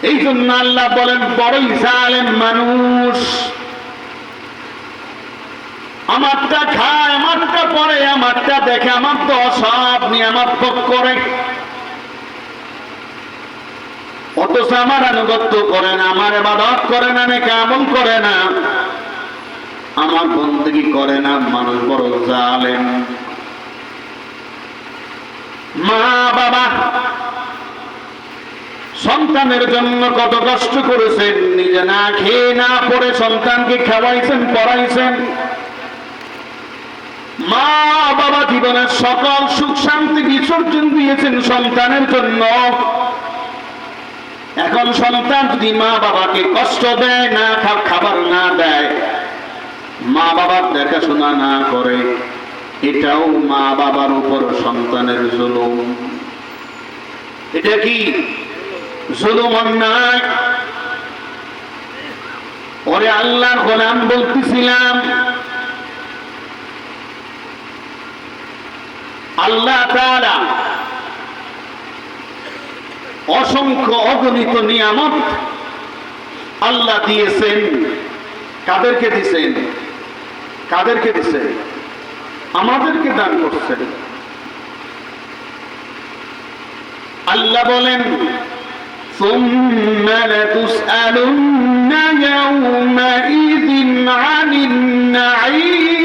এই জন্য আল্লাহ বলেন বড়ই জালেম মানুষ, আমারটা খায়, আমারটা পরে, আমারটা দেখে, আমার তো সব নিয়ামত ভোগ করে, অথচ আমার আনুগত্য করে না, আমার ইবাদত করে না, নেক আমল করে না, আমার বন্দেগী করে না। মানুষ বড় জালেম। মা বাবা সন্তানের জন্য কত কষ্ট করেছেন, নিজে না খেয়ে না পড়ে সন্তানকে খাওয়াইছেন, পড়াইছেন। মা বাবা জীবনের সকল সুখ শান্তি বিসর্জন দিয়েছেন সন্তানের জন্য। এখন সন্তান যদি মা বাবাকে কষ্ট দেয়, না খাবার না দেয়, মা বাবার দেখাশোনা না করে, এটাও মা বাবার উপর সন্তানের জুলুম। এটা কি জুলুম, অন্যায়? ওরে আল্লাহর গোলাম বলতেছিলাম, আল্লাহ তাআলা অসংখ্য অগণিত নিয়ামত আল্লাহ দিয়েছেন। কাদেরকে দিয়েছেন? কাদেরকে দিয়েছেন? আমাদেরকে দান করছেন। আল্লাহ বলেন ثُمَّ لَتُسْأَلُنَّ يَوْمَئِذٍ عَنِ النَّعِيمِ।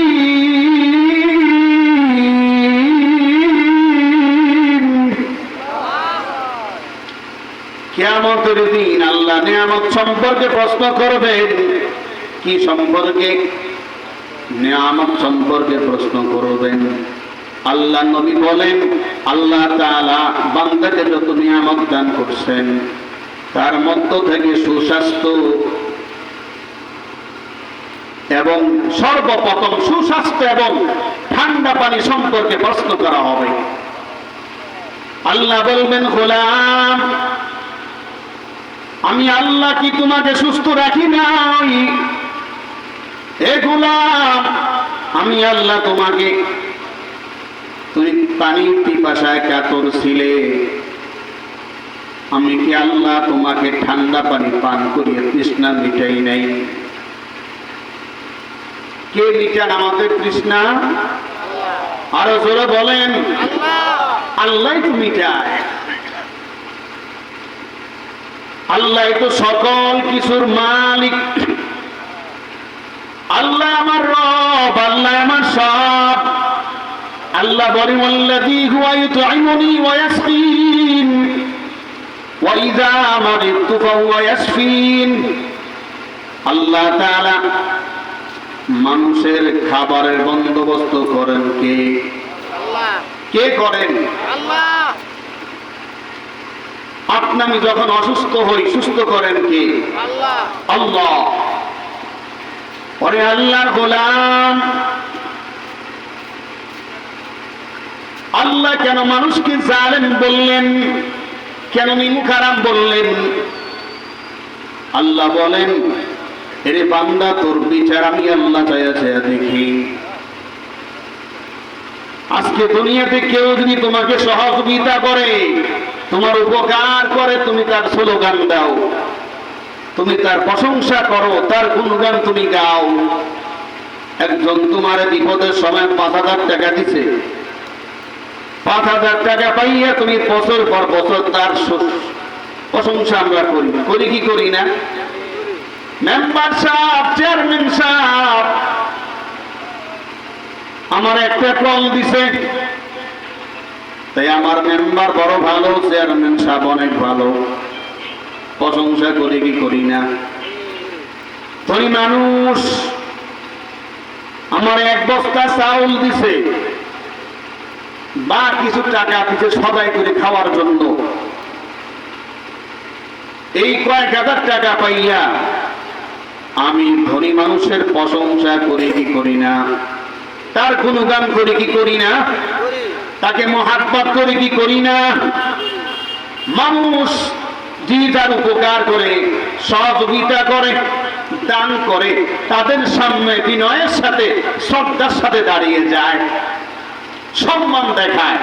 কিয়ামতের দিন আল্লাহ নিয়ামত সম্পর্কে প্রশ্ন করবেন। কি সম্পর্কে? নিয়ামত সম্পর্কে প্রশ্ন করবেন। আল্লাহ নবী বলেন আল্লাহ তাআলা বান্দাকে যত নিয়ামত দান করছেন, তার মধ্য থেকে সুস্বাস্থ্য এবং সর্বপ্রথম সুস্বাস্থ্য এবং ঠান্ডা পানি সম্পর্কে প্রশ্ন করা হবে। আল্লাহ বলবেন গোলাম, আমি আল্লাহ কি তোমাকে সুস্থ রাখি নাই? হে গোলাম, আমি আল্লাহ তোমাকে, তুমি পানি পিপাসায় কাতর ছিলে, আমি কি আল্লাহ তোমাকে ঠান্ডা পানি পান করিয়ে তৃষ্ণা মিটাই নাই? কে মিটান আমাদের তৃষ্ণা? আরো জোরে বলেন, আল্লাহ তো মিটায়। আল্লাহ তো সকল কিছুর মালিক। আল্লাহ আমার রব, আল্লাহ আমার সব। আল্লাহ বলেন ওয়াল্লাযী হুয়া ইউতঈমুনি ওয়া ইয়াসকিন ওয়া ইযা মারিদতু ফাহুয়া ইয়াশফিন। আল্লাহ তাআলা মানুষের খাবারের বন্দোবস্ত করেন কে? আল্লাহ। কে করেন? আল্লাহ। আপনি যখন অসুস্থ হই, সুস্থ করেন কে? আল্লাহ। আল্লাহ। ওরে আল্লাহর গোলাম, আল্লাহ কেন মানুষকে জালেম বললেন? কেন নিমুখারাম বললেন? আল্লাহ বলেন, এরে বান্দা, তোর বিচার আমি আল্লাহ চাইয়া চাইয়া দেখি। আজকে দুনিয়াতে কেউ যদি তোমাকে সহযোগিতা করে, তোমার উপকার করে, তুমি তার স্লোগান দাও, তুমি তার প্রশংসা করো, তার গুণগান তুমি গাও। একজন তোমার বিপদের সময় ৫,০০০ টাকা দিছে, ৫,০০০ টাকা পাইয়া তুমি বছর পর বছর তার প্রশংসা আমরা করি, করি কি করি না? মেম্বার সাহেব, চেয়ারম্যান সাহেব আমার একটা কল দিছে, তাই আমার মেম্বার বড় ভালো, চেয়ারম্যান সাহেব অনেক ভালো, প্রশংসা করি কি করি না? ধনী মানুষ আমার এক বস্তা চাউল দিছে বা কিছু টাকা দিছে সবাই করে খাওয়ার জন্য, এই কয়েক হাজার টাকা পাইয়া আমি ধনী মানুষের প্রশংসা করি কি করি না? তার গুণগান করি কি করি না? তাকে মহাব্বত করি কি করি না? মানুষ যে যার উপকার করে, সহযোগিতা করে, দান করে, তাদের সামনে বিনয়ের সাথে, শ্রদ্ধার সাথে দাঁড়িয়ে যায়, সম্মান দেখায়।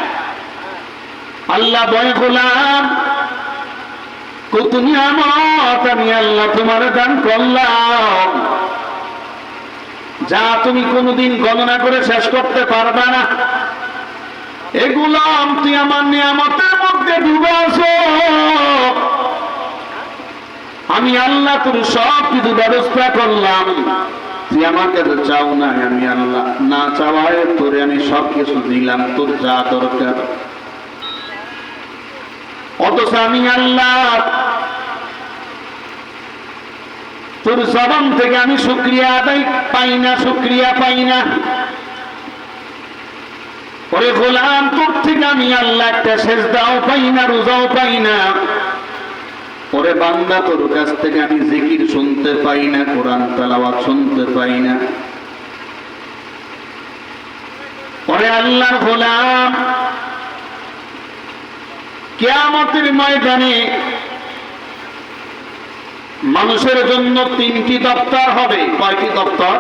আল্লাহ বলে গোলাম, কত নিয়ামত আমি আল্লাহ তোমার দান করলাম, যা তুমি কোনোদিন গণনা করে শেষ করতে পারবে না। এগুলাম তুই আমার নিয়ামতের মধ্যে ডুবে আছো, আমি আল্লাহ তোর সব কিছু ব্যবস্থা করলাম, তুই আমার কাছে চাও না, আমি আল্লাহ না চাওয়ায় তোরে আমি সব কিছু দিলাম, তোর যা দরকার। অথচ আমি আল্লাহ তোর জবান থেকে আমি শুকরিয়া আদায় পাই না, শুকরিয়া পাই না। ওরে গোলাম, তোর থেকে আমি আল্লাহ একটা সেজদাও পাই না, রোজাও পাই না। ওরে বান্দা, তোর কাছ থেকে আমি জিকির শুনতে পাই না, কোরআন তেলাওয়াত শুনতে পাই না। ওরে আল্লাহর গোলাম, কিয়ামতের ময়দানে মানুষের জন্য তিনটি দপ্তর হবে। কয়টি দপ্তর?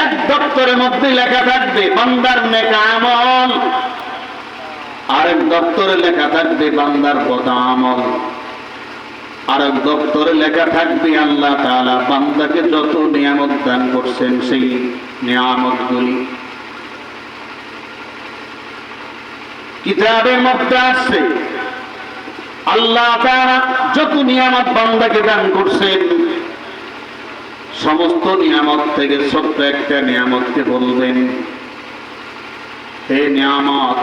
এক দপ্তরের মধ্যে লেখা থাকবে বান্দার নেক আমল, আরেক দপ্তরে লেখা থাকবে বান্দার বদ আমল, আরেক দপ্তরে লেখা থাকবে আল্লাহ তাআলা বান্দাকে যত নিয়ামত দান করছেন সেই নিয়ামতগুলি। কিতাবের মধ্যে আছে আল্লাহ তাআলা যত নিয়ামত বান্দাকে দান করছেন, সমস্ত নিয়ামত থেকে ছোট্ট একটা নিয়ামতকে বলবেন, হে নিয়ামত,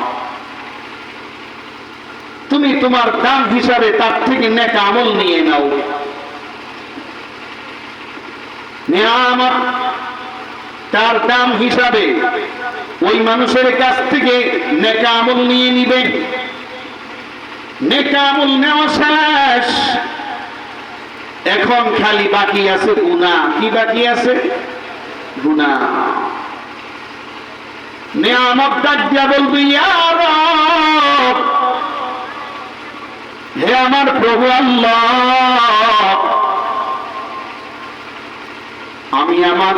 তুমি তোমার দাম হিসাবে তার থেকে নেক আমল নিয়ে নাও। নিয়ামত তার দাম হিসাবে ওই মানুষের কাছ থেকে নেক আমল নিয়ে নিবে। নেক আমল নেওয়া শেষ, এখন খালি বাকি আছে গুনাহ। কি বাকি আছে? গুনাহ। নিয়ামত ডাক দিয়া বলবে, ইয়া রব, হে আমার প্রভু আল্লাহ, আমি আমার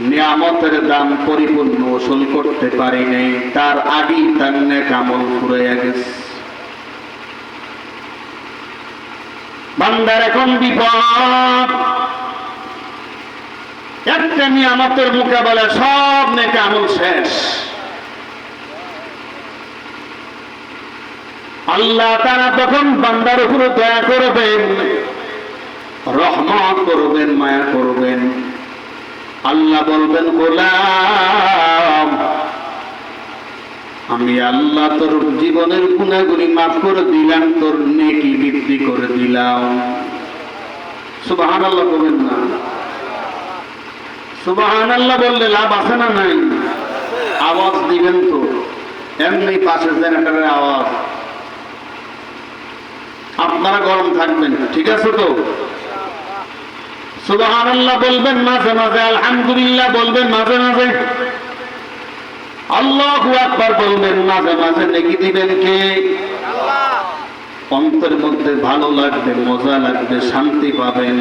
নিয়ামতের দাম পরিপূর্ণ ওসুল করতে পারি নাই, তার আগেই তার নেক আমল ফুরাইয়া গেছে। বান্দার এখন বিপদ, একটা নিয়ামতের মোকাবেলা সব নেক আমল শেষ। আল্লাহ তাআলা তখন বান্দার উপরে দয়া করবেন, রহমত করবেন, মায়া করবেন। আল্লাহ বলবেন, গোলাম, আমি আল্লাহ তোর জীবনের গুনাহগুলি মাফ করে দিলাম, তোর নেকি বৃদ্ধি করে দিলাম। সুবহানাল্লাহ বলবেন না? সুবহানাল্লাহ বললে লাভ আছে না নাই? আওয়াজ দিবেন তো, এমনি পাশে জেনারেটরের আওয়াজ। আপনারা গরম থাকবেন, ঠিক আছে তো? সুবহানাল্লাহ বলবেন মাঝে মাঝে, আলহামদুলিল্লাহ বলবেন মাঝে মাঝে, আল্লাহু আকবার বলবেন মাঝে মাঝে। নেকি দিবেন কে? আল্লাহ। অন্তরের মধ্যে ভালো লাগবে, মজা লাগবে, শান্তি পাবেন।